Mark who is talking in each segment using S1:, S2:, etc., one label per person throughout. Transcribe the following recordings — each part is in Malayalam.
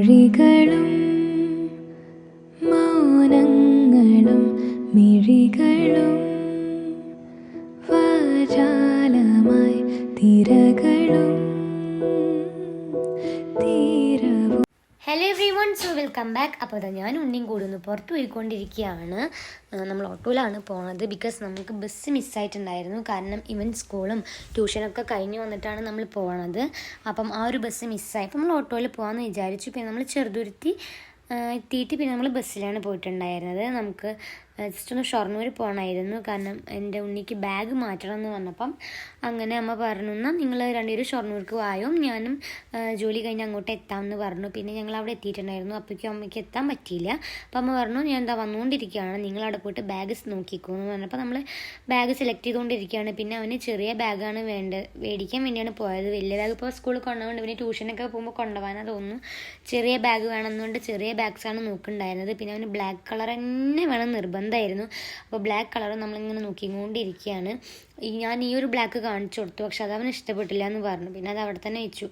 S1: മൊഴികളും മൗനങ്ങളും മിഴികളും വാചാലമായി തിരകളും തീരവും.
S2: Hello everyone, so welcome back. അപ്പോൾ അതാ ഞാൻ ഉണ്ണിയും കൂടി ഒന്ന് പുറത്ത് പോയിക്കൊണ്ടിരിക്കുകയാണ്. നമ്മൾ ഓട്ടോയിലാണ് പോണത്. ബിക്കോസ് നമുക്ക് ബസ് മിസ്സായിട്ടുണ്ടായിരുന്നു. കാരണം ഇവൻ സ്കൂളും ട്യൂഷനൊക്കെ കഴിഞ്ഞ് വന്നിട്ടാണ് നമ്മൾ പോണത്. അപ്പം ആ ഒരു ബസ് മിസ്സായി. അപ്പം നമ്മൾ ഓട്ടോയിൽ പോകാമെന്ന് വിചാരിച്ചു. പിന്നെ നമ്മൾ ചെറുതുരുത്തി എത്തിയിട്ട് പിന്നെ നമ്മൾ ബസ്സിലാണ് പോയിട്ടുണ്ടായിരുന്നത്. നമുക്ക് ജസ്റ്റ് ഒന്ന് ഷൊർണൂർ പോകണമായിരുന്നു. കാരണം എൻ്റെ ഉണ്ണിക്ക് ബാഗ് മാറ്റണം എന്ന് പറഞ്ഞപ്പം അങ്ങനെ അമ്മ പറഞ്ഞു, എന്നാൽ നിങ്ങൾ രണ്ടുപേരും ഷൊർണൂർക്ക് വായോ, ഞാനും ജോലി കഴിഞ്ഞ് അങ്ങോട്ട് എത്താമെന്ന് പറഞ്ഞു. പിന്നെ ഞങ്ങൾ അവിടെ എത്തിയിട്ടുണ്ടായിരുന്നു. അപ്പോഴേക്കും അമ്മയ്ക്ക് എത്താൻ പറ്റിയില്ല. അപ്പോൾ അമ്മ പറഞ്ഞു, ഞാൻ എന്താ വന്നുകൊണ്ടിരിക്കുകയാണ്, നിങ്ങളവിടെ പോയിട്ട് ബാഗ് നോക്കിക്കോ എന്ന് പറഞ്ഞപ്പോൾ നമ്മൾ ബാഗ് സെലക്ട് ചെയ്തുകൊണ്ടിരിക്കുകയാണ്. പിന്നെ അവന് ചെറിയ ബാഗാണ് മേടിക്കാൻ വേണ്ടിയാണ് പോയത്. വലിയ ബാഗ് ഇപ്പോൾ സ്കൂളിൽ കൊണ്ടുപോകുന്നുണ്ട്. പിന്നെ ട്യൂഷനൊക്കെ പോകുമ്പോൾ കൊണ്ടുപോകാനാണ് തോന്നുന്നു. ചെറിയ ബാഗ് വേണമെന്നുകൊണ്ട് ചെറിയ ബാഗ്സാണ് നോക്കുന്നുണ്ടായിരുന്നത്. പിന്നെ അവന് ബ്ലാക്ക് കളർ തന്നെ വേണം നിർബന്ധമായിരുന്നു. അപ്പോൾ ബ്ലാക്ക് കളർ നമ്മളിങ്ങനെ നോക്കിക്കൊണ്ടിരിക്കുകയാണ്. ഞാൻ ഈ ഒരു ബ്ലാക്ക് കാണിച്ചു കൊടുത്തു, പക്ഷെ അത് അവന് ഇഷ്ടപ്പെട്ടില്ല എന്ന് പറഞ്ഞു. പിന്നെ അത് അവിടെ തന്നെ വെച്ചു.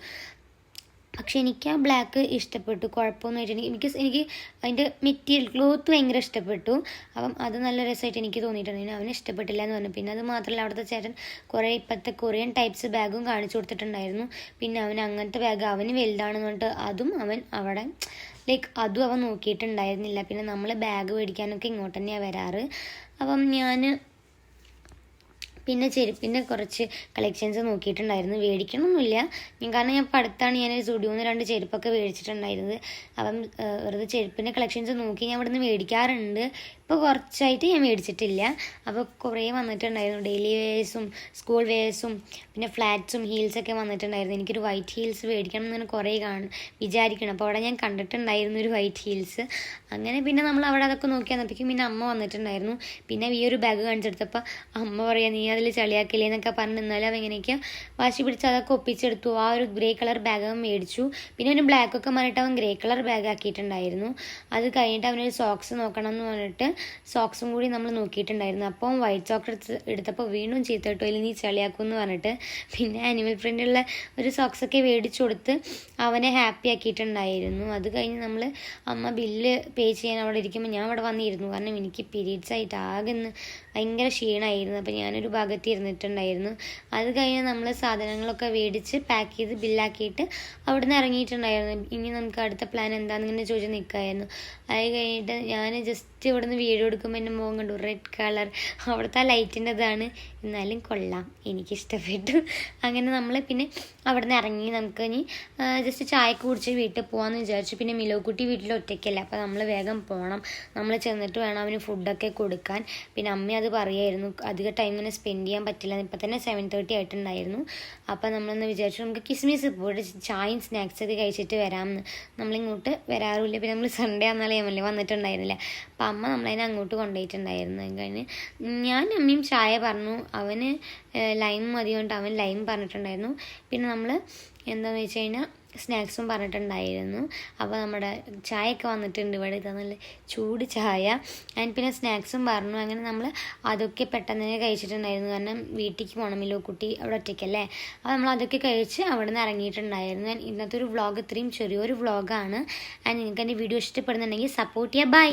S2: പക്ഷെ എനിക്ക് ആ ബ്ലാക്ക് ഇഷ്ടപ്പെട്ടു, കുഴപ്പമൊന്നും ആയിട്ട് എനിക്ക് അതിൻ്റെ മെറ്റീരിയൽ ക്ലോത്ത് ഭയങ്കര ഇഷ്ടപ്പെട്ടു. അപ്പം അത് നല്ല രസമായിട്ട് എനിക്ക് തോന്നിയിട്ടുണ്ടായിരുന്നു. അവന് ഇഷ്ടപ്പെട്ടില്ല എന്ന് പറഞ്ഞു. പിന്നെ അത് മാത്രമല്ല, അവിടുത്തെ ചേട്ടൻ കുറേ ഇപ്പോഴത്തെ കൊറിയൻ ടൈപ്സ് ബാഗും കാണിച്ചു കൊടുത്തിട്ടുണ്ടായിരുന്നു. പിന്നെ അവന് അങ്ങനത്തെ ബാഗ് അവന് വലുതാണെന്ന് പറഞ്ഞിട്ട് അതും അവൻ അവിടെ അതും അവൻ നോക്കിയിട്ടുണ്ടായിരുന്നില്ല. പിന്നെ നമ്മൾ ബാഗ് മേടിക്കാനൊക്കെ ഇങ്ങോട്ട് തന്നെയാണ് വരാറ്. അപ്പം ഞാൻ പിന്നെ ചെരുപ്പിൻ്റെ കുറച്ച് കളക്ഷൻസ് നോക്കിയിട്ടുണ്ടായിരുന്നു. മേടിക്കണമൊന്നുമില്ല കാരണം ഞാൻ അടുത്താണ് ഞാൻ സ്റ്റുഡിയോന്ന് 2 ചെരുപ്പൊക്കെ മേടിച്ചിട്ടുണ്ടായിരുന്നത്. അപ്പം വെറുതെ ചെരുപ്പിൻ്റെ കളക്ഷൻസ് നോക്കി ഞാൻ ഇവിടുന്ന് മേടിക്കാറുണ്ട്. ഇപ്പോൾ കുറച്ചായിട്ട് ഞാൻ മേടിച്ചിട്ടില്ല. അപ്പോൾ കുറേ വന്നിട്ടുണ്ടായിരുന്നു. ഡെയിലി വെയേഴ്സും സ്കൂൾ വെയേഴ്സും പിന്നെ ഫ്ലാറ്റ്സും ഹീൽസൊക്കെ വന്നിട്ടുണ്ടായിരുന്നു. എനിക്കൊരു വൈറ്റ് ഹീൽസ് മേടിക്കണം എന്ന് കുറേ വിചാരിക്കണം. അപ്പോൾ അവിടെ ഞാൻ കണ്ടിട്ടുണ്ടായിരുന്നു ഒരു വൈറ്റ് ഹീൽസ്. അങ്ങനെ പിന്നെ നമ്മൾ അവിടെ അതൊക്കെ നോക്കി വന്നപ്പോഴേക്കും പിന്നെ അമ്മ വന്നിട്ടുണ്ടായിരുന്നു. പിന്നെ ഈ ഒരു ബാഗ് കാണിച്ചെടുത്തപ്പോൾ അമ്മ പറയാ, നീ അതിൽ ചളിയാക്കില്ലേ എന്നൊക്കെ പറഞ്ഞ് നിന്നാലും അവ എങ്ങനെയൊക്കെ വാശി പിടിച്ച് അതൊക്കെ ഒപ്പിച്ചെടുത്തു. ആ ഒരു ഗ്രേ കളർ ബാഗ് അവൻ മേടിച്ചു. പിന്നെ അവന് ബ്ലാക്കൊക്കെ മാറിയിട്ട് അവൻ ഗ്രേ കളർ ബാഗ് ആക്കിയിട്ടുണ്ടായിരുന്നു. അത് കഴിഞ്ഞിട്ട് അവനൊരു സോക്സ് നോക്കണം എന്ന് പറഞ്ഞിട്ട് സോക്സും കൂടി നമ്മൾ നോക്കിയിട്ടുണ്ടായിരുന്നു. അപ്പം വൈറ്റ് സോക്സ് എടുത്തപ്പോൾ വീണ്ടും ചീത്ത കേട്ടോ, ഇതിൽ നീ ചളിയാക്കും എന്ന് പറഞ്ഞിട്ട് പിന്നെ ആനിമൽ പ്രിൻ്റുള്ള ഒരു സോക്സൊക്കെ മേടിച്ചു കൊടുത്ത് അവനെ ഹാപ്പി ആക്കിയിട്ടുണ്ടായിരുന്നു. അത് കഴിഞ്ഞ് നമ്മൾ അമ്മ ബില്ല് പേ ചെയ്യാൻ അവിടെ ഇരിക്കുമ്പോൾ ഞാൻ അവിടെ വന്നിരുന്നു. കാരണം എനിക്ക് പീരീഡ്സ് ആയിട്ട് ആകെ ഭയങ്കര ക്ഷീണമായിരുന്നു. അപ്പോൾ ഞാനൊരു ഭാഗത്ത് ഇരുന്നിട്ടുണ്ടായിരുന്നു. അത് കഴിഞ്ഞ് നമ്മൾ സാധനങ്ങളൊക്കെ മേടിച്ച് പാക്ക് ചെയ്ത് ബില്ലാക്കിയിട്ട് അവിടെ നിന്ന് ഇറങ്ങിയിട്ടുണ്ടായിരുന്നു. ഇനി നമുക്ക് അടുത്ത പ്ലാൻ എന്താണെന്നിങ്ങനെ ചോദിച്ച് നിൽക്കുമായിരുന്നു. അത് കഴിഞ്ഞിട്ട് ഞാൻ ജസ്റ്റ് ഇവിടെ നിന്ന് വീഡിയോ എടുക്കുമ്പോൾ എൻ്റെ മുഖം കണ്ടു റെഡ് കളർ. അവിടുത്തെ ആ ലൈറ്റിൻ്റെതാണ്, എന്നാലും കൊള്ളാം, എനിക്കിഷ്ടപ്പെട്ടു. അങ്ങനെ നമ്മൾ പിന്നെ അവിടെ നിന്ന് ഇറങ്ങി നമുക്ക് ഇനി ജസ്റ്റ് ചായക്ക് കുടിച്ച് വീട്ടിൽ പോകാമെന്ന് വിചാരിച്ചു. പിന്നെ മിലോക്കുട്ടി വീട്ടിൽ ഒറ്റയ്ക്കല്ല, അപ്പോൾ നമ്മൾ വേഗം പോകണം. നമ്മൾ ചെന്നിട്ട് വേണം അവന് ഫുഡൊക്കെ കൊടുക്കാൻ. പിന്നെ അമ്മ അത് പറയായിരുന്നു, അധികം ടൈം ഇങ്ങനെ സ്പെൻഡ് ചെയ്യാൻ പറ്റില്ല. ഇപ്പം തന്നെ 7:30 ആയിട്ടുണ്ടായിരുന്നു. അപ്പോൾ നമ്മളൊന്ന് വിചാരിച്ചു നമുക്ക് കിസ്മിസ് പോയിട്ട് ചായയും സ്നാക്സൊക്കെ കഴിച്ചിട്ട് വരാമെന്ന്. നമ്മളിങ്ങോട്ട് വരാറില്ല. പിന്നെ നമ്മൾ സൺഡേ ആണെന്നാലേ വന്നിട്ടുണ്ടായിരുന്നില്ല. അപ്പം അമ്മ നമ്മളതിനെ അങ്ങോട്ട് കൊണ്ടുപോയിട്ടുണ്ടായിരുന്നു. കഴിഞ്ഞ് ഞാൻ അമ്മയും ചായ പറഞ്ഞു. അവന് ലൈം മതി കൊണ്ട് അവൻ ലൈം പറഞ്ഞിട്ടുണ്ടായിരുന്നു. പിന്നെ നമ്മൾ എന്താണെന്ന് വെച്ച് കഴിഞ്ഞാൽ സ്നാക്സും പറഞ്ഞിട്ടുണ്ടായിരുന്നു. അപ്പോൾ നമ്മുടെ ചായയൊക്കെ വന്നിട്ടുണ്ട് ഇവിടെ. ഇത് നല്ല ചൂട് ചായ ആൻഡ് പിന്നെ സ്നാക്സും പറഞ്ഞു. അങ്ങനെ നമ്മൾ അതൊക്കെ പെട്ടെന്ന് തന്നെ കഴിച്ചിട്ടുണ്ടായിരുന്നു. കാരണം വീട്ടിലേക്ക് പോകണമല്ലോ, കുട്ടി അവിടെ ഒറ്റയ്ക്കല്ലേ. അപ്പോൾ നമ്മൾ അതൊക്കെ കഴിച്ച് അവിടെ നിന്ന് ഇറങ്ങിയിട്ടുണ്ടായിരുന്നു. ആൻഡ് ഇന്നത്തെ ഒരു വ്ളോഗ് ഇത്രയും ചെറിയൊരു വ്ളോഗാണ്. ആൻഡ് നിങ്ങൾക്ക് എൻ്റെ വീഡിയോ ഇഷ്ടപ്പെടുന്നുണ്ടെങ്കിൽ സപ്പോർട്ട് ചെയ്യുക. ബൈ.